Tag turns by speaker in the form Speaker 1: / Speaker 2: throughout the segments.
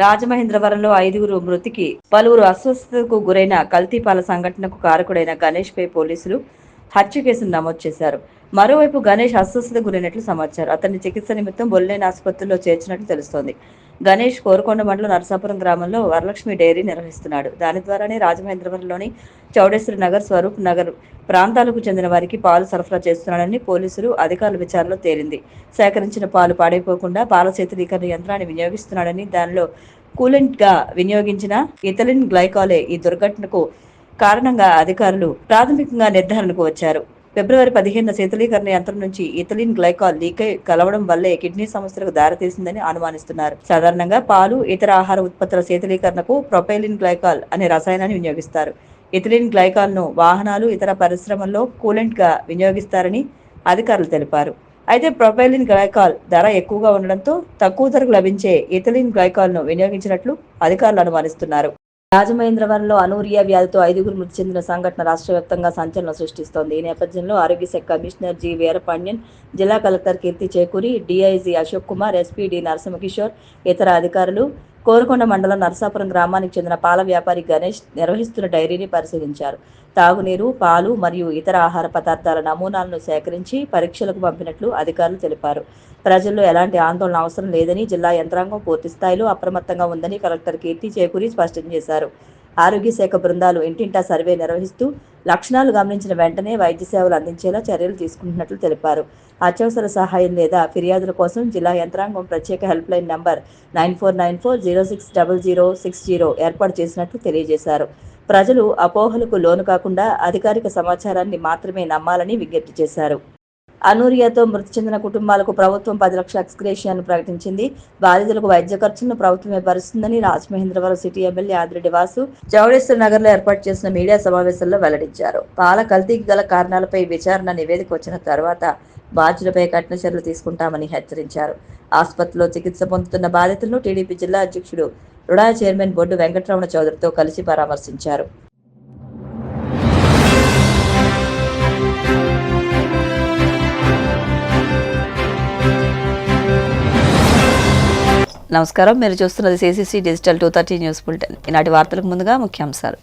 Speaker 1: రాజమహేంద్రవరంలో 5 మృతికి పలువురు అస్వస్థతకు గురైన కల్తీపాల సంఘటనకు కారకుడైన గణేష్ పై పోలీసులు హత్య కేసును నమోదు చేశారు. మరోవైపు గణేష్ అస్వస్థత గురైనట్లు సమాచారం. అతన్ని చికిత్స నిమిత్తం బొల్లేని ఆసుపత్రిలో చేర్చినట్లు తెలుస్తోంది. గణేష్ కోరుకొండ మండలం నరసాపురం గ్రామంలో వరలక్ష్మి డైరీ నిర్వహిస్తున్నాడు. దాని ద్వారానే రాజమహేంద్రవరంలోని చౌడేశ్వరి నగర్, స్వరూప్ నగర్ ప్రాంతాలకు చెందిన వారికి పాలు సరఫరా చేస్తున్నాడని పోలీసులు అధికారుల విచారణలో తేలింది. సేకరించిన పాలు పాడైపోకుండా పాల శీతలీకరణ యంత్రాన్ని వినియోగిస్తున్నాడని, దానిలో కూలెంట్ గా వినియోగించిన ఇథిలిన్ గ్లైకాలే ఈ దుర్ఘటనకు కారణంగా అధికారులు ప్రాథమికంగా నిర్ధారణకు వచ్చారు. ఫిబ్రవరి 15న శీతలీకరణ యంత్రం నుంచి ఇథిలిన్ గ్లైకాల్ లీకై కలవడం వల్లే కిడ్నీ సమస్యలకు దారితీసిందని అనుమానిస్తున్నారు. సాధారణంగా పాలు, ఇతర ఆహార ఉత్పత్తుల శీతలీకరణకు ప్రొపైలిన్ గ్లైకాల్ అనే రసాయనాన్ని వినియోగిస్తారు. ఇథిలిన్ గ్లైకాల్ ను వాహనాలు, ఇతర పరిశ్రమల్లో కూలెంట్ గా వినియోగిస్తారని అధికారులు తెలిపారు. అయితే ప్రొపైలిన్ గ్లైకాల్ ధర ఎక్కువగా ఉండడంతో తక్కువ ధరకు లభించే ఇథిలిన్ గ్లైకాల్ ను వినియోగించినట్లు అధికారులు అనుమానిస్తున్నారు. రాజమహేంద్రవరంలో అనూరియా వ్యాధితో 5 మృతి చెందిన సంఘటన రాష్ట్ర వ్యాప్తంగా సంచలనం సృష్టిస్తోంది. ఈ నేపథ్యంలో ఆరోగ్య శాఖ కమిషనర్ జి వీరపాండ్యన్, జిల్లా collector Keerthi Chekuri, DIG Ashok Kumar, SP D Narasimha Kishore, ఇతర అధికారులు కోరుకొండ మండలం నరసాపురం గ్రామానికి చెందిన పాల వ్యాపారి గణేష్ నిర్వహిస్తున్న డైరీని పరిశీలించారు. తాగునీరు, పాలు మరియు ఇతర ఆహార పదార్థాల నమూనాలను సేకరించి పరీక్షలకు పంపినట్లు అధికారులు తెలిపారు. ప్రజల్లో ఎలాంటి ఆందోళన అవసరం లేదని, జిల్లా యంత్రాంగం పూర్తి స్థాయిలో అప్రమత్తంగా ఉందని కలెక్టర్ కీర్తి చేకూరి స్పష్టం చేశారు. ఆరోగ్య శాఖ బృందాలు ఇంటింటా సర్వే నిర్వహిస్తూ లక్షణాలు గమనించిన వెంటనే వైద్య సేవలు అందించేలా చర్యలు తీసుకుంటున్నట్లు తెలిపారు. అత్యవసర సహాయం లేదా ఫిర్యాదుల కోసం జిల్లా యంత్రాంగం ప్రత్యేక హెల్ప్ లైన్ నంబర్ 9494060060 ఏర్పాటు చేసినట్లు తెలియజేశారు. ప్రజలు అపోహలకు లోను కాకుండా అధికారిక సమాచారాన్ని మాత్రమే నమ్మాలని విజ్ఞప్తి చేశారు. అనూరియాతో మృతి చెందిన కుటుంబాలకు ప్రభుత్వం 10 లక్షల ఎక్స్గ్రేషియాను ప్రకటించింది. బాధితులకు వైద్య ఖర్చులను ప్రభుత్వమే భరిస్తుందని రాజమహేంద్రవరం సిటీ ఎమ్మెల్యే ఆదిరెడ్డి వాసు చౌడేశ్వరి నగర్ లో ఏర్పాటు చేసిన మీడియా సమావేశంలో వెల్లడించారు. పాల కల్తీకి గల కారణాలపై విచారణ నివేదిక వచ్చిన తర్వాత బాధ్యులపై కఠిన చర్యలు తీసుకుంటామని హెచ్చరించారు. ఆసుపత్రిలో చికిత్స పొందుతున్న బాధితులను టీడీపీ జిల్లా అధ్యక్షుడు రుడా చైర్మన్ బొడ్డు వెంకటరమణ చౌదరితో కలిసి పరామర్శించారు. నమస్కారం, మీరు చూస్తున్నది సిసిసి డిజిటల్ 230 న్యూస్ బులెటిన్. ఈనాటి వార్తలకు ముందుగా ముఖ్యాంశాలు.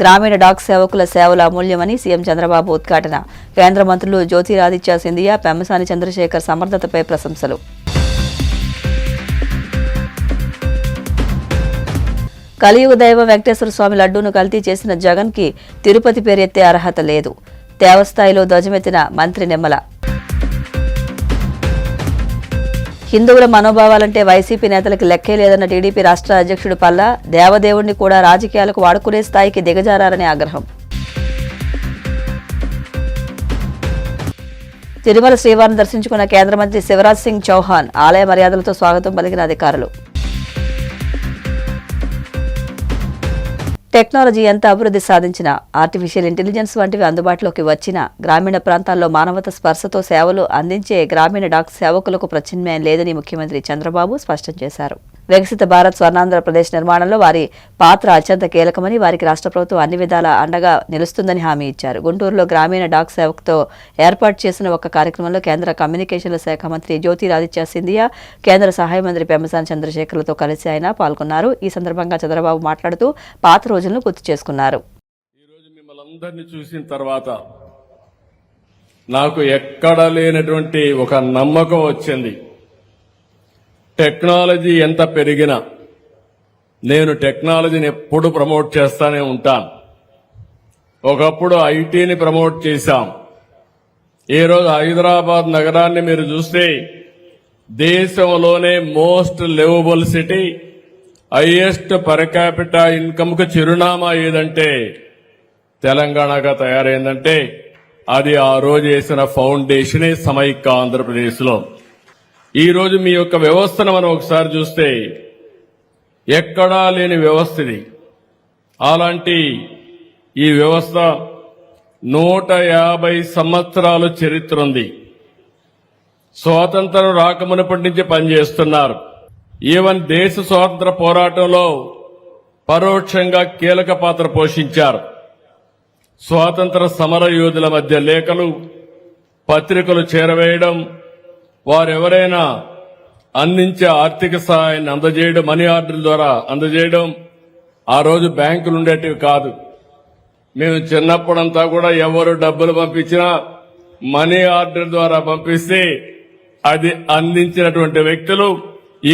Speaker 1: గ్రామీణ డాక్ సేవకుల సేవలు అమూల్యమని సీఎం చంద్రబాబు ఉద్ఘాటన. కేంద్ర మంత్రులు జ్యోతిరాదిత్య సింధియా, పెమ్మసాని చంద్రశేఖర్ సమర్థతపై ప్రశంసలు. కలియుగ దైవం వెంకటేశ్వర స్వామి లడ్డూను కల్తీ చేసిన జగన్ కి తిరుపతి పేరెత్తే అర్హత లేదు. దేవస్థాయిలో ధ్వజమెత్తిన మంత్రి నిమ్మల. హిందువుల మనోభావాలంటే వైసీపీ నేతలకు లెక్కే లేదన్న టీడీపీ రాష్ట్ర అధ్యక్షుడు పల్లా. దేవదేవుణ్ణి కూడా రాజకీయాలకు వాడుకునే స్థాయికి దిగజారని ఆగ్రహం. తిరుమల శ్రీవారిని దర్శించుకున్న కేంద్ర మంత్రి శివరాజ్ సింగ్ చౌహాన్. ఆలయ మర్యాదలతో స్వాగతం పలికిన అధికారులు. టెక్నాలజీ ఎంత అభివృద్ధి సాధించినా, ఆర్టిఫిషియల్ ఇంటెలిజెన్స్ వంటివి అందుబాటులోకి వచ్చినా గ్రామీణ ప్రాంతాల్లో మానవత స్పర్శతో సేవలు అందించే గ్రామీణ డాక్ సేవకులకు ప్రత్యామ్నాయం లేదని ముఖ్యమంత్రి చంద్రబాబు స్పష్టం చేశారు. వికసిత భారత్ స్వర్ణాంధ్రప్రదేశ్ నిర్మాణంలో వారి పాత్ర అత్యంత కీలకమని, వారికి రాష్ట్ర ప్రభుత్వం అన్ని విధాలా అండగా నిలుస్తుందని హామీ ఇచ్చారు. గుంటూరులో గ్రామీణ డాక్ సేవకుతో ఏర్పాటు చేసిన ఒక కార్యక్రమంలో కేంద్ర కమ్యూనికేషన్ల శాఖ మంత్రి జ్యోతిరాదిత్య సింధియా, కేంద్ర సహాయ మంత్రి పెమ్మసాని చంద్రశేఖర్లతో కలిసి ఆయన పాల్గొన్నారు. ఈ సందర్భంగా చంద్రబాబు మాట్లాడుతూ పాత రోజులను గుర్తు చేసుకున్నారు.
Speaker 2: ఈరోజు మిమ్మల్ని అందరినీ చూసిన తర్వాత నాకు ఎక్కడా లేనటువంటి ఒక నమ్మకం వచ్చింది. టెక్నాలజీ ఎంత పెరిగినా నేను టెక్నాలజీని ఎప్పుడు ప్రమోట్ చేస్తానే ఉంటాను. ఒకప్పుడు ఐటీని ప్రమోట్ చేశాం. ఈరోజు హైదరాబాద్ నగరాన్ని మీరు చూస్తే దేశంలోనే most liveable city, highest per capital income కు చిరునామా ఏదంటే తెలంగాణగా తయారైందంటే అది ఆ రోజు వేసిన ఫౌండేషనే సమైక్య ఆంధ్రప్రదేశ్లో. ఈ రోజు మీ యొక్క వ్యవస్థను మనం ఒకసారి చూస్తే ఎక్కడా లేని వ్యవస్థ ఇది. అలాంటి ఈ వ్యవస్థ 150 సంవత్సరాల చరిత్ర ఉంది. స్వాతంత్రం రాకమునప్పటి నుంచి పనిచేస్తున్నారు. ఈవెన్ దేశ స్వాతంత్ర పోరాటంలో పరోక్షంగా కీలక పాత్ర పోషించారు. స్వాతంత్ర సమర యోధుల మధ్య లేఖలు, పత్రికలు చేరవేయడం, వారెవరైనా అందించే ఆర్థిక సహాయాన్ని అందజేయడం, మనీ ఆర్డర్ ద్వారా అందజేయడం ఆ రోజు బ్యాంకులు ఉండేటివి కాదు. మేము చిన్నప్పుడంతా కూడా ఎవరు డబ్బులు పంపించినా మనీ ఆర్డర్ ద్వారా పంపిస్తే అది అందించినటువంటి వ్యక్తులు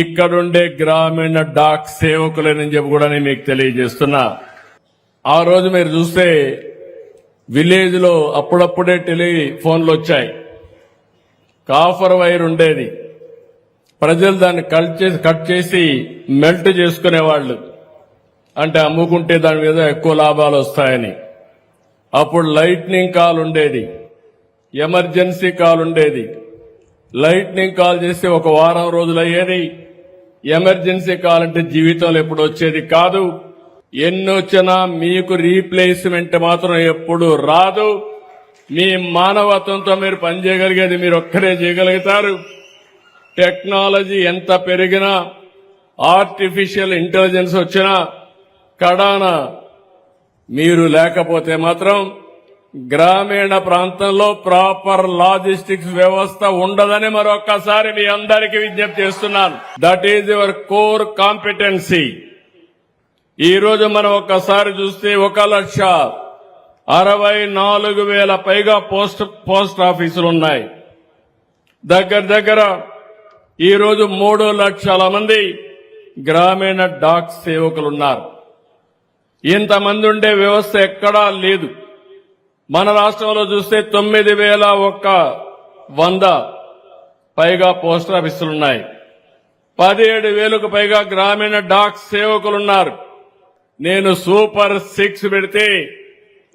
Speaker 2: ఇక్కడుండే గ్రామీణ డాక్ సేవకులేనని చెప్పి కూడా నేను మీకు తెలియజేస్తున్నా. ఆ రోజు మీరు చూస్తే విలేజ్ లో అప్పుడప్పుడే టెలిఫోన్లు వచ్చాయి. కాఫర్ వైర్ ఉండేది. ప్రజలు దాన్ని కట్ చేసి మెల్ట్ చేసుకునేవాళ్లు. అంటే అమ్ముకుంటే దాని మీద ఎక్కువ లాభాలు వస్తాయని. అప్పుడు లైట్నింగ్ కాల్ ఉండేది, ఎమర్జెన్సీ కాల్ ఉండేది. లైట్నింగ్ కాల్ చేస్తే ఒక వారం రోజులు అయ్యేది. ఎమర్జెన్సీ కాల్ అంటే జీవితంలో ఎప్పుడు వచ్చేది కాదు. ఎన్నొచ్చినా మీకు రీప్లేస్మెంట్ మాత్రం ఎప్పుడు రాదు. మీ మానవత్వంతో మీరు పనిచేయగలిగేది మీరు ఒక్కరే చేయగలుగుతారు. టెక్నాలజీ ఎంత పెరిగినా, ఆర్టిఫిషియల్ ఇంటెలిజెన్స్ వచ్చినా కడాన మీరు లేకపోతే మాత్రం గ్రామీణ ప్రాంతంలో ప్రాపర్ లాజిస్టిక్స్ వ్యవస్థ ఉండదని మరొక్కసారి మీ అందరికీ విజ్ఞప్తి చేస్తున్నాను. That is your core competency. ఈ రోజు మనం ఒక్కసారి చూస్తే 1,64,000 పైగా పోస్ట్ ఆఫీసులు ఉన్నాయి. దగ్గర ఈ రోజు 3 లక్షల మంది గ్రామీణ డాక్ సేవకులున్నారు. ఇంతమంది ఉండే వ్యవస్థ ఎక్కడా లేదు. మన రాష్ట్రంలో చూస్తే 9,100 పైగా పోస్ట్ ఆఫీసులున్నాయి. 17,000కు పైగా గ్రామీణ డాక్ సేవకులున్నారు. నేను సూపర్ 6 పెడితే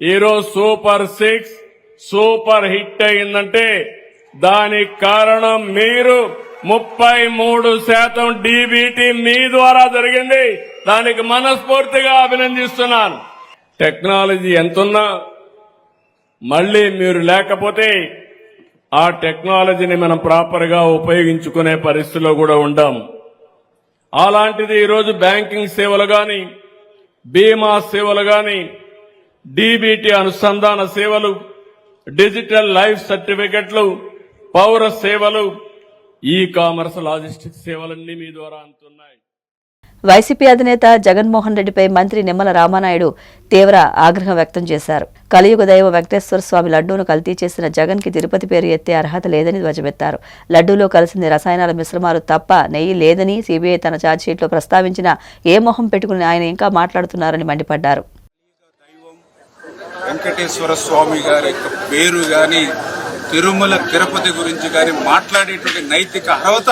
Speaker 2: ఈరోజు సూపర్ 6 సూపర్ హిట్ అయిందంటే దానికి కారణం మీరు. 33% డీబీటీ మీ ద్వారా జరిగింది. దానికి మనస్ఫూర్తిగా అభినందిస్తున్నాను. టెక్నాలజీ ఎంతున్నా మళ్లీ మీరు లేకపోతే ఆ టెక్నాలజీని మనం ప్రాపర్ గా ఉపయోగించుకునే పరిస్థితిలో కూడా ఉండం. అలాంటిది ఈరోజు బ్యాంకింగ్ సేవలు గాని, బీమా సేవలు గాని, డీబీటీ అనుసంధాన సేవలు, డిజిటల్ లైఫ్ సర్టిఫికెట్లు, పౌర సేవలు, ఈ కామర్స్, లాజిస్టిక్స్ సేవలన్నీ మీ ద్వారా అందుతున్నాయి.
Speaker 1: వైసీపీ అధినేత జగన్మోహన్ రెడ్డిపై మంత్రి నిమ్మల రామానాయుడు తీవ్ర ఆగ్రహం వ్యక్తం చేశారు. కలియుగ దైవ వెంకటేశ్వర స్వామి లడ్డూను కల్తీ చేసిన జగన్ కి తిరుపతి పేరు ఎత్తే అర్హత లేదని ధ్వజమెత్తారు. లడ్డూలో కలిసింది రసాయనాల మిశ్రమాలు తప్ప నెయ్యి లేదని సీబీఐ తన ఛార్జ్షీట్లో ప్రస్తావించిన ఏ మొహం పెట్టుకుని ఆయన ఇంకా మాట్లాడుతున్నారని మండిపడ్డారు.
Speaker 3: వెంకటేశ్వర స్వామి గారి యొక్క పేరు గాని, తిరుమల తిరుపతి గురించి గాని మాట్లాడేటువంటి నైతిక అర్హత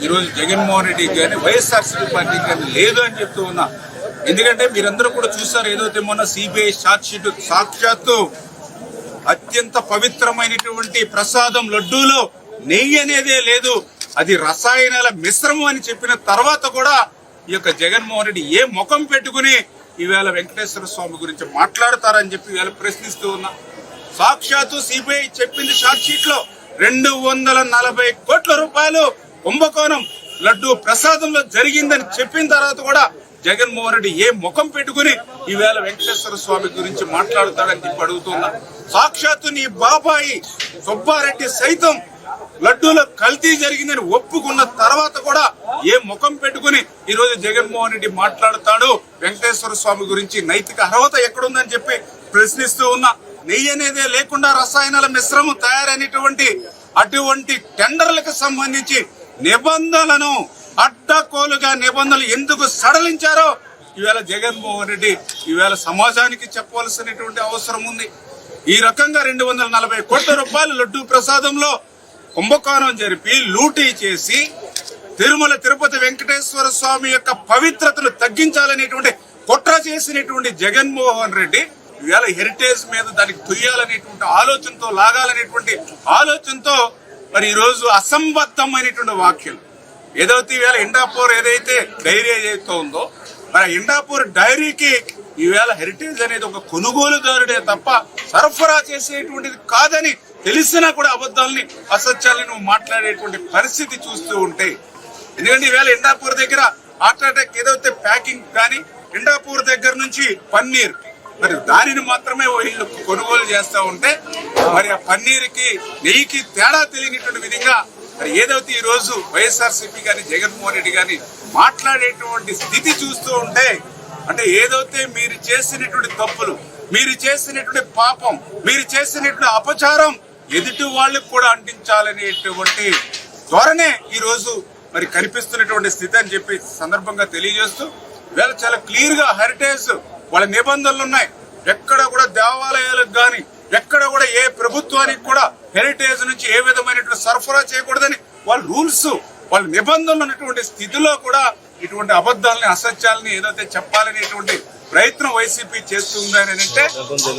Speaker 3: ఈరోజు జగన్మోహన్ రెడ్డి గాని, వైఎస్ఆర్సీపీ పార్టీకి గాని లేదు అని చెప్తూ ఉన్నా. ఎందుకంటే మీరందరూ కూడా చూసారు, ఏదైతే మొన్న సిబిఐ ఛార్జ్ షీట్ సాక్షాత్తు అత్యంత పవిత్రమైనటువంటి ప్రసాదం లడ్డూలో నెయ్యి అనేదే లేదు, అది రసాయనాల మిశ్రమం అని చెప్పిన తర్వాత కూడా ఈ యొక్క జగన్మోహన్ రెడ్డి ఏ ముఖం పెట్టుకుని ఈవేళ వెంకటేశ్వర స్వామి గురించి మాట్లాడతారని చెప్పి ఈవేళ ప్రశ్నిస్తూ ఉన్నా. సాక్షాత్తు సిబిఐ చెప్పింది ఛార్జ్ షీట్ లో 240 కోట్ల రూపాయలు కుంభకోణం లడ్డూ ప్రసాదంలో జరిగిందని చెప్పిన తర్వాత కూడా జగన్మోహన్ రెడ్డి ఏ ముఖం పెట్టుకుని ఈవేళ వెంకటేశ్వర స్వామి గురించి మాట్లాడతాడని చెప్పి అడుగుతున్నా. సాక్షాత్తు నీ బాబాయి సుబ్బారెడ్డి సైతం లడ్డూలో కల్తీ జరిగిందని ఒప్పుకున్న తర్వాత కూడా ఏ ముఖం పెట్టుకుని ఈ రోజు జగన్మోహన్ రెడ్డి మాట్లాడతాడు వెంకటేశ్వర స్వామి గురించి? నైతిక అర్హత ఎక్కడుందని చెప్పి ప్రశ్నిస్తూ ఉన్నా. నెయ్యి అనేదే లేకుండా రసాయనాల మిశ్రమం తయారైనటువంటి అటువంటి టెండర్లకు సంబంధించి నిబంధనలను అడ్డకోలుగా నిబంధనలు ఎందుకు సడలించారో ఈవేళ జగన్మోహన్ రెడ్డి ఈవేళ సమాజానికి చెప్పవలసినటువంటి అవసరం ఉంది. ఈ రకంగా 240 కోట్ల రూపాయలు లడ్డూ ప్రసాదంలో కుంభకోణం జరిపి లూటీ చేసి తిరుమల తిరుపతి వెంకటేశ్వర స్వామి యొక్క పవిత్రతను తగ్గించాలనేటువంటి కుట్ర చేసినటువంటి జగన్మోహన్ రెడ్డి ఈవేళ హెరిటేజ్ మీద దానికి తుయ్యాలనేటువంటి ఆలోచనతో, లాగాలనేటువంటి ఆలోచనతో మరి ఈ రోజు అసంబద్ధమైనటువంటి వ్యాఖ్యలు ఏదైతే ఈవేళ ఇండాపూర్ ఏదైతే డైరీ ఏదైతే ఉందో మరి ఇండాపూర్ డైరీకి ఈవేళ హెరిటేజ్ అనేది ఒక కొనుగోలుదారుడే తప్ప సరఫరా చేసేటువంటిది కాదని తెలిసినా కూడా అబద్ధాలని, అసత్యాలని నువ్వు మాట్లాడేటువంటి పరిస్థితి చూస్తూ ఉంటే, ఎందుకంటే ఈవేళ ఇండాపూర్ దగ్గర హార్ట్ అటాక్ ఏదైతే ప్యాకింగ్ కానీ ఇండాపూర్ దగ్గర నుంచి పన్నీర్ మరి దానిని మాత్రమే వీళ్ళు కొనుగోలు చేస్తూ ఉంటే మరి ఆ పన్నీర్కి నెయ్యికి తేడా తెలియనటువంటి విధంగా మరి ఏదైతే ఈ రోజు వైఎస్ఆర్సీపీ గాని జగన్మోహన్ రెడ్డి గాని మాట్లాడేటువంటి స్థితి చూస్తూ ఉంటే అంటే ఏదైతే మీరు చేసినటువంటి తప్పులు, మీరు చేసినటువంటి పాపం, మీరు చేసినటువంటి అపచారం ఎదుటి వాళ్ళకు కూడా అంటించాలనేటువంటి ధోరణే ఈ రోజు మరి కనిపిస్తున్నటువంటి స్థితి అని చెప్పి సందర్భంగా తెలియజేస్తూ వీళ్ళు చాలా క్లియర్ గా హెరిటేజ్ వాళ్ళ నిబంధనలు ఉన్నాయి. ఎక్కడ కూడా దేవాలయాలకు గాని ఎక్కడ కూడా ఏ ప్రభుత్వానికి కూడా హెరిటేజ్ నుంచి ఏ విధమైనటువంటి సరఫరా చేయకూడదని వాళ్ళ రూల్స్ వాళ్ళ నిబంధనలు ఉన్నటువంటి స్థితిలో కూడా ఇటువంటి అబద్ధాలని అసత్యాలని ఏదైతే చెప్పాలనేటువంటి ప్రయత్నం వైసీపీ చేస్తుందని అంటే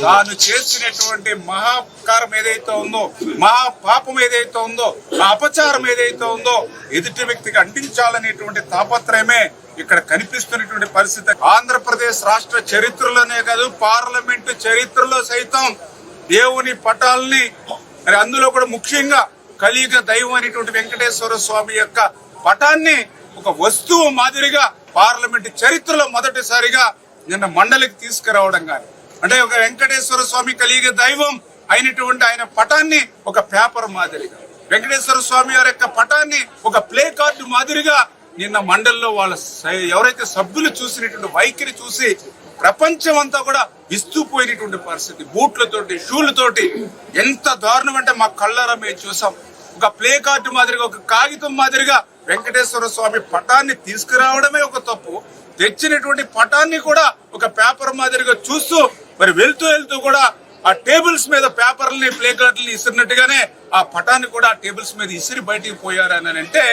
Speaker 3: తాను చేసినటువంటి మహాకారం ఏదైతే ఉందో, మహాపాపం ఏదైతే ఉందో, ఆ అపచారం ఏదైతే ఉందో ఎదుటి వ్యక్తికి అంటించాలనేటువంటి తాపత్రయమే ఇక్కడ కనిపిస్తున్నటువంటి పరిస్థితి. ఆంధ్రప్రదేశ్ రాష్ట్ర చరిత్రలోనే కాదు పార్లమెంటు చరిత్రలో సైతం దేవుని పటాలని మరి అందులో కూడా ముఖ్యంగా కలియుగ దైవం అనేటువంటి వెంకటేశ్వర స్వామి యొక్క పటాన్ని ఒక వస్తువు మాదిరిగా పార్లమెంట్ చరిత్రలో మొదటిసారిగా నిన్న మండలికి తీసుకురావడం కానీ అంటే ఒక వెంకటేశ్వర స్వామి కలియుగ దైవం అయినటువంటి ఆయన పటాన్ని ఒక పేపర్ మాదిరిగా, వెంకటేశ్వర స్వామి వారి యొక్క పటాన్ని ఒక ప్లే కార్డు మాదిరిగా నిన్న మండలిలో వాళ్ళ ఎవరైతే సభ్యులు చూసినటువంటి వైఖరి చూసి ప్రపంచం అంతా కూడా విస్తుపోయినటువంటి పరిస్థితి. బూట్లతోటి షూలతోటి ఎంత దారుణం అంటే మా కళ్ళారా మేము చూసాం. ఒక ప్లే కార్డు మాదిరిగా, ఒక కాగితం మాదిరిగా వెంకటేశ్వర స్వామి పటాన్ని తీసుకురావడమే ఒక తప్పు, తెచ్చినటువంటి పటాన్ని కూడా ఒక పేపర్ మాదిరిగా చూస్తూ మరి వెళ్తూ కూడా ఆ టేబుల్స్ మీద పేపర్లని ప్లే కార్డులని ఇసిరినట్టుగానే ఆ పటాన్ని కూడా ఆ టేబుల్స్ మీద ఇసిరి బయటికి పోయారని అంటే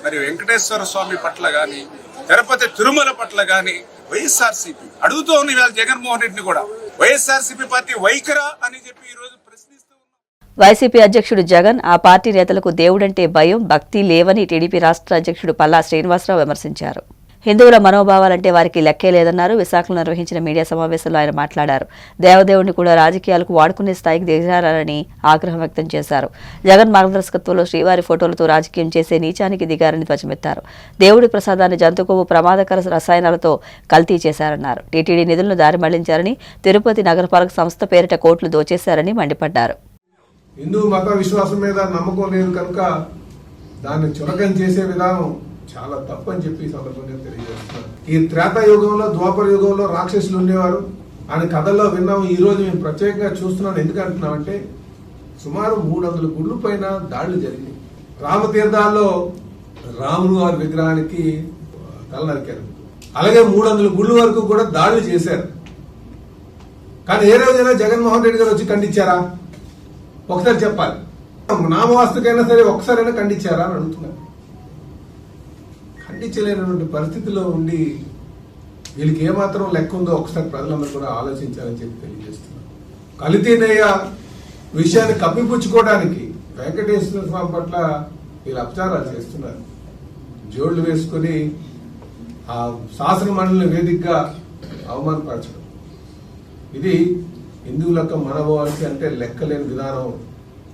Speaker 3: మరి వెంకటేశ్వర స్వామి పట్ల గాని తిరుపతి తిరుమల పట్ల గాని వైఎస్ఆర్సీపీ అడుగుతూ ఉంది ఇవాళ జగన్మోహన్ రెడ్డిని కూడా వైఎస్ఆర్సీపీ పార్టీ వైఖరా అని చెప్పి ఈ రోజు ప్రశ్నిస్తూ ఉన్నారు.
Speaker 1: వైసీపీ అధ్యక్షుడు జగన్ ఆ పార్టీ నేతలకు దేవుడంటే భయం, భక్తి లేవని టీడీపీ రాష్ట్ర అధ్యక్షుడు పల్లా శ్రీనివాసరావు విమర్శించారు. హిందువుల మనోభావాలంటే వారికి లెక్కే లేదన్నారు. విశాఖలో నిర్వహించిన మీడియా సమావేశంలో ఆయన మాట్లాడారు. దేవదేవుడిని కూడా రాజకీయాలకు వాడుకునే స్థాయికి దిగారని ఆగ్రహం వ్యక్తం చేశారు. జగన్ మార్గదర్శకత్వంలో శ్రీవారి ఫోటోలతో రాజకీయం చేసే నీచానికి దిగారని ధ్వజమెత్తారు. దేవుడి ప్రసాదాన్ని జంతుకొవ్వు ప్రమాదకర రసాయనాలతో కల్తీ చేశారన్నారు. టీటీడీ నిధులను దారి మళ్లించారని, తిరుపతి నగరపాలక సంస్థ పేరిట కోట్లు దోచేశారని మండిపడ్డారు.
Speaker 4: హిందూ మత విశ్వాసం మీద నమ్మకం లేదు కనుక దాన్ని చులకం చేసే విధానం చాలా తప్పని చెప్పి ఈ సందర్భంగా తెలియజేస్తున్నారు. ఈ త్రేతాయుగంలో, ద్వాపర యుగంలో రాక్షసులు ఉండేవారు అని కథల్లో విన్నాము. ఈ రోజు మేము ప్రత్యేకంగా చూస్తున్నాం. ఎందుకు అంటున్నామంటే సుమారు 300 గుళ్ళు పైన దాడులు జరిగాయి. రామతీర్థాల్లో రాముడు వారి విగ్రహానికి తల నరికారు. అలాగే 300 గుళ్ళు వరకు కూడా దాడులు చేశారు. కానీ ఏ రోజైనా జగన్మోహన్ రెడ్డి గారు వచ్చి ఖండించారా? ఒకసారి చెప్పాలి. నామవాస్తుకైనా సరే ఒకసారైనా ఖండించారా అని అడుగుతున్నారు. ఖండించలేనటువంటి పరిస్థితిలో ఉండి వీళ్ళకి ఏమాత్రం లెక్క ఉందో ఒకసారి ప్రజలందరూ కూడా ఆలోచించాలని చెప్పి తెలియజేస్తున్నారు. కలితీనయ్య విషయాన్ని కప్పిపుచ్చుకోవడానికి వెంకటేశ్వర స్వామి పట్ల వీళ్ళు అపచారాలు చేస్తున్నారు. జోళ్లు వేసుకుని ఆ శాసన మండలిని వేదికగా అవమానపరచడం, ఇది హిందువులకు మనవాళ్ళకి అంటే లెక్కలేని విధానం,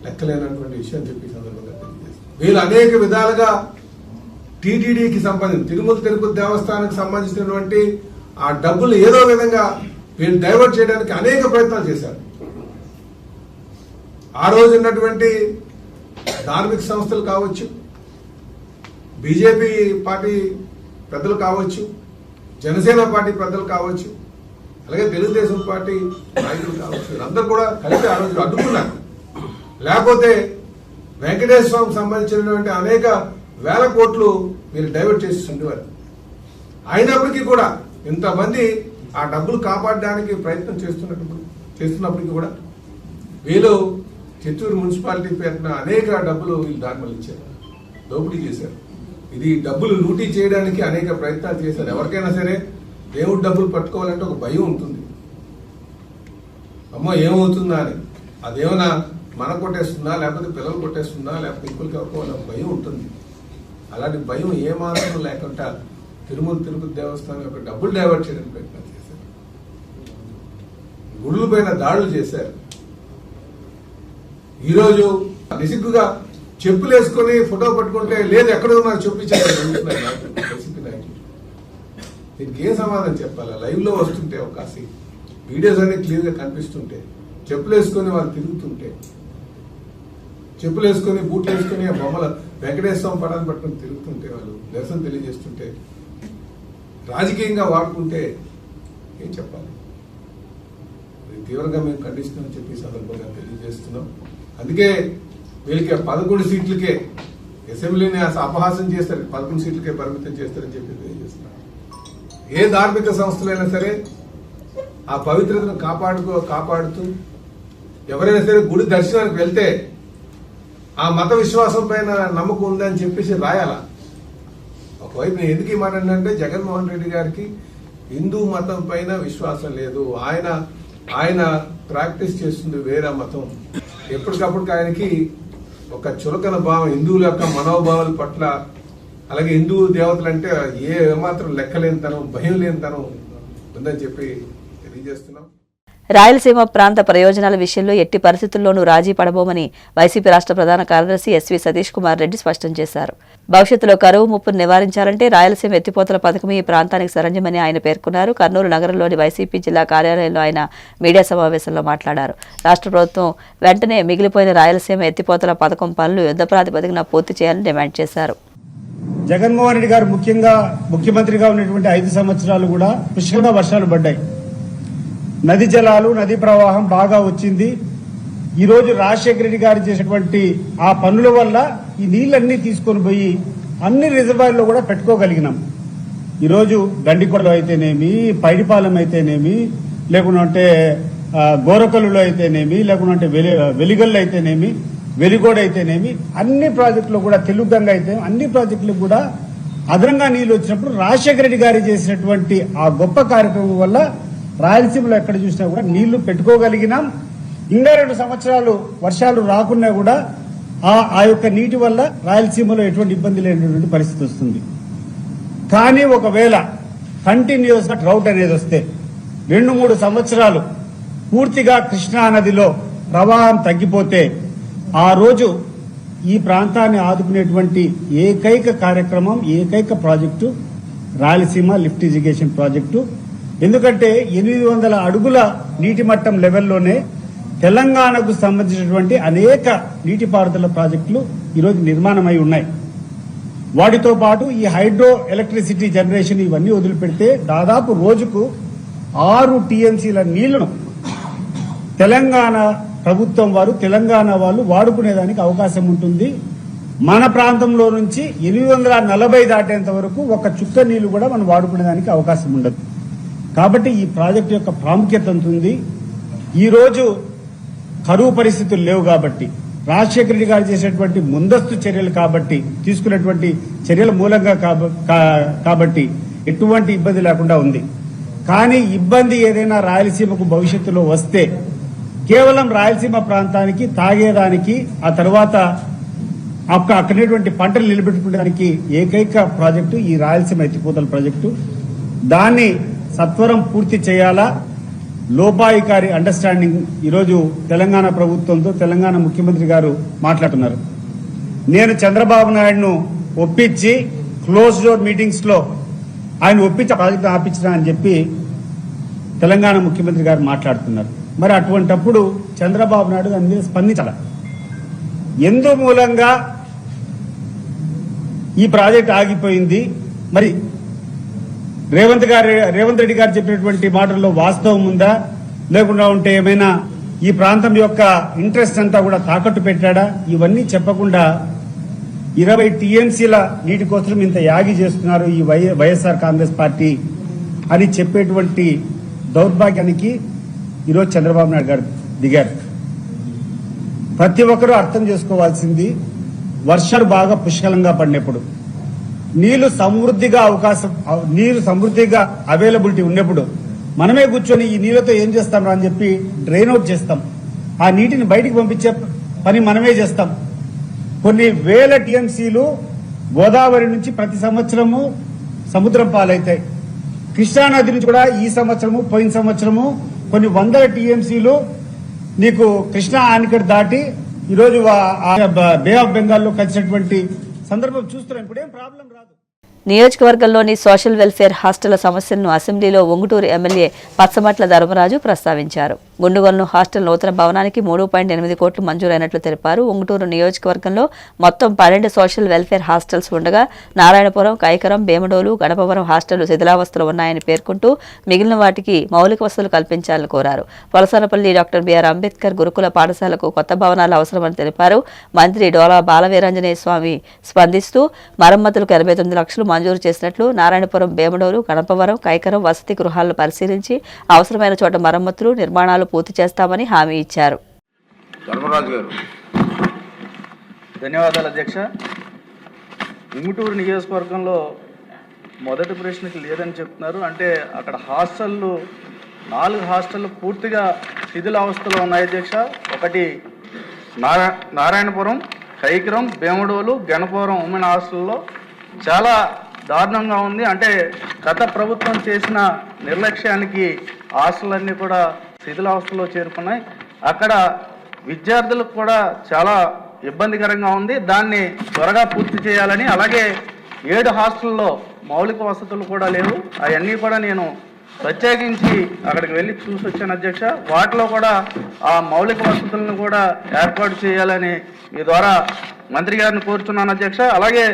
Speaker 4: లెక్కలేనటువంటి విషయం చెప్పి సందర్భంగా తెలియజేస్తారు. వీళ్ళు అనేక విధాలుగా టీటీడీకి సంబంధించి తిరుమల తిరుపతి దేవస్థానానికి సంబంధించినటువంటి ఆ డబ్బులు ఏదో విధంగా వీళ్ళు డైవర్ట్ చేయడానికి అనేక ప్రయత్నాలు చేశారు. ఆ రోజు ఉన్నటువంటి ధార్మిక సంస్థలు కావచ్చు, బీజేపీ పార్టీ పెద్దలు కావచ్చు, జనసేన పార్టీ పెద్దలు కావచ్చు, అలాగే తెలుగుదేశం పార్టీ నాయకులు కావచ్చు, వీళ్ళందరూ కూడా కలిసి ఆ రోజు అడ్డుకున్నారు. లేకపోతే వెంకటేశ్వర స్వామికి సంబంధించినటువంటి అనేక వేల కోట్లు మీరు డైవర్ట్ చేసి ఉండేవారు. అయినప్పటికీ కూడా ఇంతమంది ఆ డబ్బులు కాపాడడానికి ప్రయత్నం చేస్తున్నప్పటికీ కూడా వీళ్ళు చిత్తూరు మున్సిపాలిటీ పేరున అనేక డబ్బులు వీళ్ళు దారి మళ్ళించారు, దోపిడీ చేశారు. ఇది డబ్బులు లూటీ చేయడానికి అనేక ప్రయత్నాలు చేశారు. ఎవరికైనా సరే దేవుడి డబ్బులు పట్టుకోవాలంటే ఒక భయం ఉంటుంది. అమ్మో ఏమవుతుందా అని, అదేమన్నా మన కొట్టేస్తుందా, లేకపోతే పిల్లలు కొట్టేస్తుందా, లేకపోతే ఇంకొకరికి ఎవరికో భయం ఉంటుంది. అలాంటి భయం ఏమాత్రం లేకుండా తిరుమల తిరుపతి దేవస్థానం యొక్క డబ్బులు డైవర్ట్ చేయడానికి ప్రయత్నం చేశారు. గుళ్ళ పైన దాడులు చేశారు. ఈరోజు నిసిగ్గుగా చెప్పులు వేసుకొని ఫోటో పట్టుకుంటే లేదు ఎక్కడ ఉన్నారు చూపించారు వైసీపీ నాయకులు. దీనికి ఏం సమాధానం చెప్పాలా? లైవ్ లో వస్తుంటే అవకాశం, వీడియోస్ అన్ని క్లియర్ గా కనిపిస్తుంటే, చెప్పులు వేసుకొని వాళ్ళు తిరుగుతుంటే, చెప్పులు వేసుకొని బూట్లు వేసుకొని ఆ బొమ్మల వెంకటేశ్వర స్వామి పటాన్ని పట్టుకొని తిరుగుతుంటే వాళ్ళు నిరసన తెలియజేస్తుంటే రాజకీయంగా వాడుకుంటే ఏం చెప్పాలి? తీవ్రంగా మేము ఖండిస్తున్నాం చెప్పి సందర్భంగా తెలియజేస్తున్నాం. అందుకే వీళ్ళకి 11 సీట్లకే అసెంబ్లీని అపహాసం చేస్తారు, 11 సీట్లకే పరిమితం చేస్తారని చెప్పి తెలియజేస్తున్నాం. ఏ ధార్మిక సంస్థలైనా సరే ఆ పవిత్రతను కాపాడుతూ ఎవరైనా సరే గుడి దర్శనానికి వెళ్తే ఆ మత విశ్వాసం పైన నమ్మకం ఉందని చెప్పేసి రాయాలా. ఒకవైపు నేను ఎందుకు ఈ మాట అంటే జగన్మోహన్ రెడ్డి గారికి హిందూ మతం పైన విశ్వాసం లేదు. ఆయన ప్రాక్టీస్ చేస్తుంది వేరే మతం. ఎప్పటికప్పుడు ఆయనకి ఒక చులకన భావం హిందువుల యొక్క మనోభావాల పట్ల, అలాగే హిందూ దేవతలంటే ఏమాత్రం లెక్కలేనితనం, భయం లేనితనం ఉందని చెప్పి తెలియజేస్తున్నాం.
Speaker 1: రాయలసీమ ప్రాంత ప్రయోజనాల విషయంలో ఎట్టి పరిస్థితుల్లోనూ రాజీ పడబోమని వైసీపీ రాష్ట్ర ప్రధాన కార్యదర్శి ఎస్వి సతీష్ కుమార్ రెడ్డి స్పష్టం చేశారు. భవిష్యత్తులో కరువు ముప్పును నివారించాలంటే రాయలసీమ ఎత్తిపోతల పథకం ఈ ప్రాంతానికి సరంజమని ఆయన పేర్కొన్నారు. కర్నూలు నగరంలోని వైసీపీ జిల్లా కార్యాలయంలో ఆయన మీడియా సమావేశంలో మాట్లాడారు. రాష్ట్ర ప్రభుత్వం వెంటనే మిగిలిపోయిన రాయలసీమ ఎత్తిపోతల పథకం పనులు యుద్ధ ప్రాతిపదికన పూర్తి చేయాలని డిమాండ్ చేశారు.
Speaker 5: జగన్మోహన్ రెడ్డి గారు ముఖ్యమంత్రిగా ఉన్నటువంటి 5 సంవత్సరాలు కూడా పుష్కలంగా వర్షాలు పడ్డాయి. నది జలాలు, నదీ ప్రవాహం బాగా వచ్చింది. ఈరోజు రాజశేఖర రెడ్డి గారు చేసినటువంటి ఆ పనుల వల్ల ఈ నీళ్ళన్నీ తీసుకొని పోయి అన్ని రిజర్వాయర్లో కూడా పెట్టుకోగలిగినాం. ఈరోజు గండికొండలో అయితేనేమి, పైడిపాలెం అయితేనేమి, లేకుంటే గోరకల్లులో అయితేనేమి, లేకుంటే వెలిగల్లు అయితేనేమి, వెలిగోడ అయితేనేమి, అన్ని ప్రాజెక్టులు కూడా, తెలుగుగంగ అయితే అన్ని ప్రాజెక్టులు కూడా అదనంగా నీళ్లు వచ్చినప్పుడు రాజశేఖర రెడ్డి గారు చేసినటువంటి ఆ గొప్ప కార్యక్రమం వల్ల రాయలసీమలో ఎక్కడ చూసినా కూడా నీళ్లు పెట్టుకోగలిగినాం. ఇంకా 2 సంవత్సరాలు వర్షాలు రాకున్నా కూడా ఆ యొక్క నీటి వల్ల రాయలసీమలో ఎటువంటి ఇబ్బంది లేనటువంటి పరిస్థితి వస్తుంది. కానీ ఒకవేళ కంటిన్యూస్ గా డ్రౌట్ అనేది వస్తే 2-3 సంవత్సరాలు పూర్తిగా కృష్ణా నదిలో ప్రవాహం తగ్గిపోతే ఆ రోజు ఈ ప్రాంతాన్ని ఆదుకునేటువంటి ఏకైక కార్యక్రమం, ఏకైక project Rayalaseema lift irrigation project. ఎందుకంటే 800 అడుగుల నీటి మట్టం లెవెల్లోనే తెలంగాణకు సంబంధించినటువంటి అనేక నీటిపారుదల ప్రాజెక్టులు ఈరోజు నిర్మాణమై ఉన్నాయి. వాటితో పాటు ఈ హైడ్రో ఎలక్ట్రిసిటీ జనరేషన్ ఇవన్నీ వదిలిపెడితే దాదాపు రోజుకు 6 టీఎంసీల నీళ్లను తెలంగాణ ప్రభుత్వం వారు, తెలంగాణ వాళ్ళు వాడుకునేదానికి అవకాశం ఉంటుంది. మన ప్రాంతంలో నుంచి 840 దాటేంత వరకు ఒక చుక్క నీళ్లు కూడా మనం వాడుకునేదానికి అవకాశం ఉండదు. కాబట్టి ఈ ప్రాజెక్టు యొక్క ప్రాముఖ్యత ఉంటుంది. ఈరోజు కరువు పరిస్థితులు లేవు కాబట్టి, రాజశేఖర రెడ్డి గారు చేసేటువంటి ముందస్తు చర్యలు కాబట్టి, తీసుకున్నటువంటి చర్యల మూలంగా కాబట్టి ఎటువంటి ఇబ్బంది లేకుండా ఉంది. కానీ ఇబ్బంది ఏదైనా రాయలసీమకు భవిష్యత్తులో వస్తే కేవలం రాయలసీమ ప్రాంతానికి తాగేదానికి, ఆ తర్వాత అక్కడటువంటి పంటలు నిలబెట్టుకునేదానికి ఏకైక ప్రాజెక్టు ఈ రాయలసీమ ఎత్తిపోతల ప్రాజెక్టు. దాన్ని సత్వరం పూర్తి చేయాలా. లోపాయికారి అండర్స్టాండింగ్ ఈరోజు తెలంగాణ ప్రభుత్వంతో తెలంగాణ ముఖ్యమంత్రి గారు మాట్లాడుతున్నారు. నేను చంద్రబాబు నాయుడును ఒప్పించి క్లోజ్ డోర్ మీటింగ్స్ లో ఆయన ఒప్పించి ప్రాజెక్టు ఆపించిన అని చెప్పి తెలంగాణ ముఖ్యమంత్రి గారు మాట్లాడుతున్నారు. మరి అటువంటప్పుడు చంద్రబాబు నాయుడు దాని మీద స్పందించాల. ఎందు మూలంగా ఈ ప్రాజెక్ట్ ఆగిపోయింది? మరి రేవంత్ రెడ్డి గారు చెప్పినటువంటి మాటల్లో వాస్తవం ఉందా, లేకుండా ఉంటే ఏమైనా ఈ ప్రాంతం యొక్క ఇంట్రెస్ట్ అంతా కూడా తాకట్టు పెట్టాడా? ఇవన్నీ చెప్పకుండా 20 టీఎంసీల నీటి కోసం ఇంత యాగి చేస్తున్నారు ఈ వైఎస్ఆర్ కాంగ్రెస్ పార్టీ అని చెప్పేటువంటి దౌర్భాగ్యానికి ఈరోజు చంద్రబాబు నాయుడు గారు దిగారు. ప్రతి ఒక్కరూ అర్థం చేసుకోవాల్సింది, వర్షాలు బాగా పుష్కలంగా పడినప్పుడు, నీళ్లు సమృద్ధిగా అవైలబిలిటీ ఉన్నప్పుడు మనమే కూర్చొని ఈ నీళ్లతో ఏం చేస్తాం అని చెప్పి డ్రైన్ అవుట్ చేస్తాం. ఆ నీటిని బయటికి పంపించే పని మనమే చేస్తాం. కొన్ని వేల టీఎంసీలు గోదావరి నుంచి ప్రతి సంవత్సరము సముద్రం పాలైతాయి. కృష్ణానది నుంచి కూడా ఈ సంవత్సరము, పోయిన సంవత్సరము కొన్ని 100 టీఎంసీలు నీకు కృష్ణా ఆనకట్ దాటి ఈరోజు బే ఆఫ్ బెంగాల్లో కలిసినటువంటి సందర్భం చూస్తున్నాం. ఇప్పుడేం ప్రాబ్లం రాదు.
Speaker 1: నియోజకవర్గంలోని సోషల్ వెల్ఫేర్ హాస్టళ్ల సమస్యలను అసెంబ్లీలో ఉంగుటూరు ఎమ్మెల్యే పచ్చమట్ల ధర్మరాజు ప్రస్తావించారు. గుండుగొలను హాస్టల్ నూతన భవనానికి 3.8 కోట్లు మంజూరైనట్లు తెలిపారు. ఉంగుటూరు నియోజకవర్గంలో మొత్తం 12 సోషల్ వెల్ఫేర్ హాస్టల్స్ ఉండగా నారాయణపురం, కైకరం, భీమడోలు, గణపవరం హాస్టళ్లు శిథిలావస్థలో ఉన్నాయని పేర్కొంటూ మిగిలిన వాటికి మౌలిక వసతులు కల్పించాలని కోరారు. వలసనపల్లి డాక్టర్ బిఆర్ అంబేద్కర్ గురుకుల పాఠశాలకు కొత్త భవనాలు అవసరమని తెలిపారు. మంత్రి డోలా బాలవీరాంజనేయ స్వామి స్పందిస్తూ మరమ్మతులకు 89 లక్షలు మంజూరు చేసినట్లు, నారాయణపురం, భీమడోలు, గణపవరం, కైకరం వసతి గృహాలను పరిశీలించి అవసరమైన చోట మరమ్మతులు, నిర్మాణాలు పూర్తి చేస్తామని హామీ ఇచ్చారు.
Speaker 6: ధర్మరాజు గారు. ధన్యవాదాలు అధ్యక్ష. ఉంగుటూరు నియోజకవర్గంలో మొదటి ప్రశ్నకి లేదని చెప్తున్నారు. అంటే అక్కడ హాస్టళ్ళు 4 హాస్టళ్ళు పూర్తిగా శిథిలావస్థలో ఉన్నాయి అధ్యక్ష. ఒకటి నారాయణపురం, కైకరం, భీమడోలు, గణపవరం ఉమెన్ హాస్టల్లో చాలా దారుణంగా ఉంది. అంటే గత ప్రభుత్వం చేసిన నిర్లక్ష్యానికి హాస్టల్ కూడా శిథిలావస్థలో చేరుకున్నాయి. అక్కడ విద్యార్థులకు కూడా చాలా ఇబ్బందికరంగా ఉంది. దాన్ని త్వరగా పూర్తి చేయాలని, అలాగే 7 హాస్టల్లో మౌలిక వసతులు కూడా లేవు. అవన్నీ కూడా నేను ప్రత్యేకించి అక్కడికి వెళ్ళి చూసి వచ్చాను అధ్యక్ష. వాటిలో కూడా ఆ మౌలిక వసతులను కూడా ఏర్పాటు చేయాలని మీ ద్వారా మంత్రి గారిని కోరుతున్నాను అధ్యక్ష. అలాగే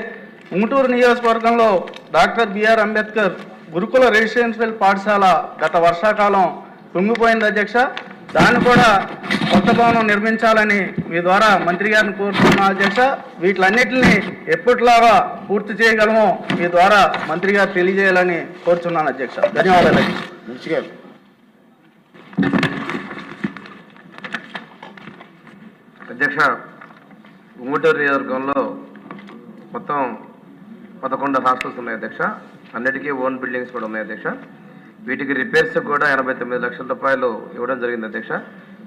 Speaker 6: ఉంగుటూరు నియోజకవర్గంలో డాక్టర్ బిఆర్ అంబేద్కర్ గురుకుల రెసిడెన్షియల్ పాఠశాల గత వర్షాకాలం కుంగిపోయింది అధ్యక్ష. దాన్ని కూడా కొత్త భవనం నిర్మించాలని మీ ద్వారా మంత్రి గారిని కోరుతున్నాను అధ్యక్ష. వీటిలన్నిటిని ఎప్పటిలాగా పూర్తి చేయగలమో మీ ద్వారా మంత్రి గారు తెలియజేయాలని కోరుతున్నాను అధ్యక్ష. ధన్యవాదాలు
Speaker 7: అధ్యక్ష. ఉంగుటూరు నియోజకవర్గంలో మొత్తం 11 హాస్టల్స్ ఉన్నాయి అధ్యక్ష. అన్నిటికీ ఓన్ బిల్డింగ్స్ కూడా ఉన్నాయి అధ్యక్ష. వీటికి రిపేర్స్ కూడా 89 లక్షల రూపాయలు ఇవ్వడం జరిగింది అధ్యక్ష.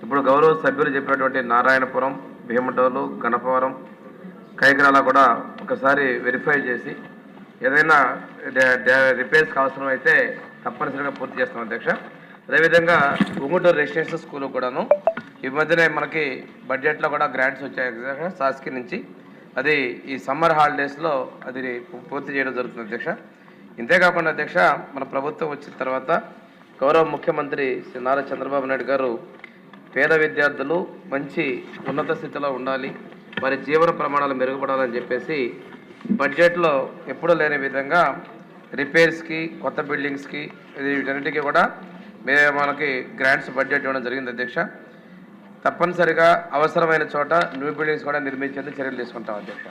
Speaker 7: ఇప్పుడు గౌరవ సభ్యులు చెప్పినటువంటి నారాయణపురం, భీమటోలు, గణపవరం, కైకరాల కూడా ఒకసారి వెరిఫై చేసి ఏదైనా రిపేర్స్కి అవసరం అయితే తప్పనిసరిగా పూర్తి చేస్తాం అధ్యక్ష. అదేవిధంగా ఉంగుటూరు రెసిడెన్షియల్ స్కూల్ కూడాను ఈ మధ్యనే మనకి బడ్జెట్లో కూడా గ్రాంట్స్ వచ్చాయి అధ్యక్ష శాసకి నుంచి. అది ఈ సమ్మర్ హాలిడేస్లో అది పూర్తి చేయడం జరుగుతుంది అధ్యక్ష. ఇంతేకాకుండా అధ్యక్ష, మన ప్రభుత్వం వచ్చిన తర్వాత గౌరవ ముఖ్యమంత్రి శ్రీ నారా చంద్రబాబు నాయుడు గారు పేద విద్యార్థులు మంచి ఉన్నత స్థితిలో ఉండాలి, వారి జీవన ప్రమాణాలు మెరుగుపడాలని చెప్పేసి బడ్జెట్లో ఎప్పుడూ లేని విధంగా రిపేర్స్కి, కొత్త బిల్డింగ్స్కి వీటన్నిటికీ కూడా మనకి గ్రాంట్స్ బడ్జెట్ ఇవ్వడం జరిగింది అధ్యక్ష. తప్పనిసరిగా అవసరమైన చోట న్యూ బిల్డింగ్స్ కూడా నిర్మించేందుకు చర్యలు తీసుకుంటాం అధ్యక్ష.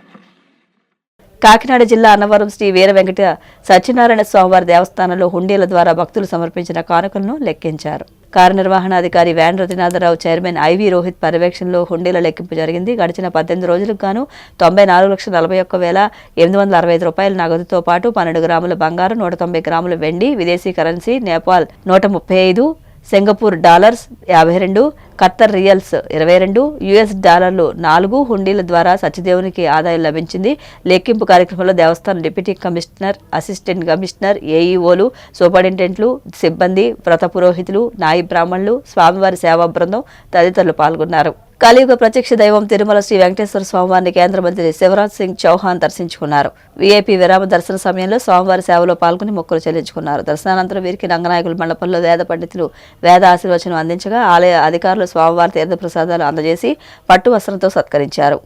Speaker 1: కాకినాడ జిల్లా అన్నవరం శ్రీ వీర వెంకట సత్యనారాయణ స్వామివారి దేవస్థానంలో హుండీల ద్వారా భక్తులు సమర్పించిన కానుకలను లెక్కించారు. కార్యనిర్వహణాధికారి వ్యాన్ రతినాథరావు, చైర్మన్ ఐవి రోహిత్ పర్యవేక్షణలో హుండీల లెక్కింపు జరిగింది. గడిచిన 18 రోజులకు గాను 94,41,865 రూపాయల నగదుతో పాటు 12 గ్రాముల బంగారం, 190 గ్రాముల వెండి, విదేశీ currency Nepal 135, Singapore dollars 52, Qatar riyals 22, US డాలర్లు 4 హుండీల ద్వారా సత్యదేవునికి ఆదాయం లభించింది. లెక్కింపు కార్యక్రమంలో దేవస్థానం డిప్యూటీ కమిషనర్, అసిస్టెంట్ కమిషనర్, ఏఈఓలు, సూపరింటెండెంట్లు, సిబ్బంది, వ్రత పురోహితులు, నాయి బ్రాహ్మణులు, స్వామివారి సేవా బృందం తదితరులు పాల్గొన్నారు. కలియుగ ప్రత్యక్ష దైవం తిరుమల శ్రీ వెంకటేశ్వర స్వామివారిని కేంద్ర మంత్రి శివరాజ్ సింగ్ చౌహాన్ దర్శించుకున్నారు. వీఐపీ విరామ దర్శన సమయంలో స్వామివారి సేవలో పాల్గొని మొక్కులు చెల్లించుకున్నారు. దర్శనానంతరం వీరికి రంగనాయకుల మండపంలో వేద పండితులు వేద ఆశీర్వచనం అందించగా ఆలయ అధికారులు స్వామివారి తీర్థ ప్రసాదాలు అందజేసి పట్టు వస్త్రంతో సత్కరించారు.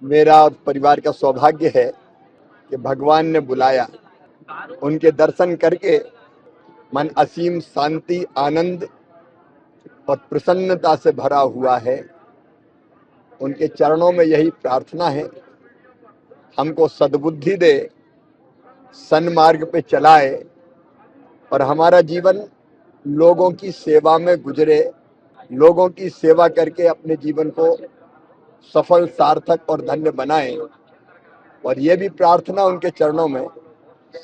Speaker 8: मेरा और परिवार का सौभाग्य है कि भगवान ने बुलाया, उनके दर्शन करके मन असीम शांति, आनंद और प्रसन्नता से भरा हुआ है. उनके चरणों में यही प्रार्थना है, हमको सद्बुद्धि दे, सन्मार्ग पे चलाए और हमारा जीवन लोगों की सेवा में गुजरे, लोगों की सेवा करके अपने जीवन को सफल, सार्थक और धन्य बनाएं. और ये भी प्रार्थना उनके चरणों में,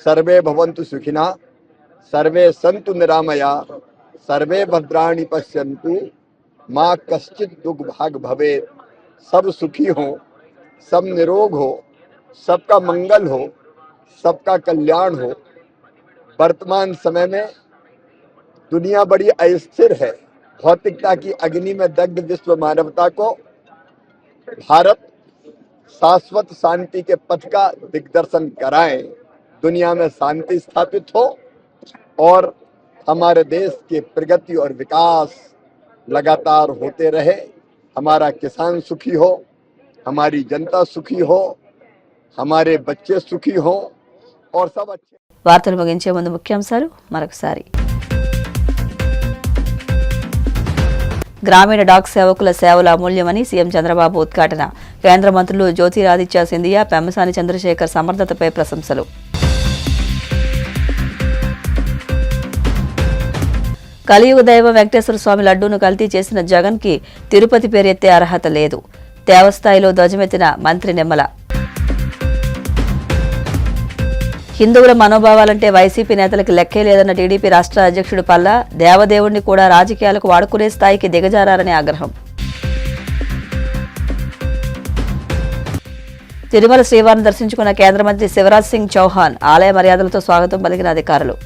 Speaker 8: सर्वे भवन्तु सुखिनः, सर्वे सन्तु निरामया, सर्वे भद्राणि पश्यन्तु, माँ कश्चित् दुर्भाग भवेत्. सब सुखी हो, सब निरोग हो, सबका मंगल हो, सबका कल्याण हो. वर्तमान समय में दुनिया बड़ी अस्थिर है. भौतिकता की अग्नि में दग्ध विश्व मानवता को भारत शाश्वत शांति के पथ का दिग्दर्शन कराए. दुनिया में शांति स्थापित हो और हमारे देश के प्रगति और विकास लगातार होते रहे। हमारा किसान सुखी हो, हमारी जनता सुखी हो, हमारे बच्चे सुखी हो और सब अच्छे।
Speaker 1: వార్తలు ముగించే ముందు ముఖ్యాంశాలు మరొకసారి. గ్రామీణ డాక్ సేవకుల సేవల అమూల్యమని సీఎం చంద్రబాబు ఉద్ఘాటన. కేంద్ర మంత్రులు జ్యోతిరాదిత్య సింధియా, పెమ్మసాని చంద్రశేఖర్ సమర్థతపై ప్రశంసలు. కలియుగ దైవం వెంకటేశ్వర స్వామి లడ్డూను కల్తీ చేసిన జగన్ కి తిరుపతి పేరెత్తే అర్హత లేదు. దేవస్థాయిలో ధ్వజమెత్తిన మంత్రి నిమ్మల. హిందువుల మనోభావాలంటే వైసీపీ నేతలకు లెక్కే లేదన్న టీడీపీ రాష్ట్ర అధ్యక్షుడు పల్లా. దేవదేవుణ్ణి కూడా రాజకీయాలకు వాడుకునే స్థాయికి దిగజారని ఆగ్రహం. తిరుమల శ్రీవారిని దర్శించుకున్న కేంద్ర మంత్రి శివరాజ్ సింగ్ చౌహాన్. ఆలయ మర్యాదలతో స్వాగతం పలికిన అధికారులు.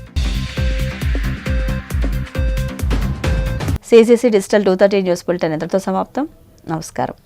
Speaker 1: CCC డిజిటల్ 230 న్యూస్ బులెటిన్ ఇంతటితో సమాప్తం. నమస్కారం.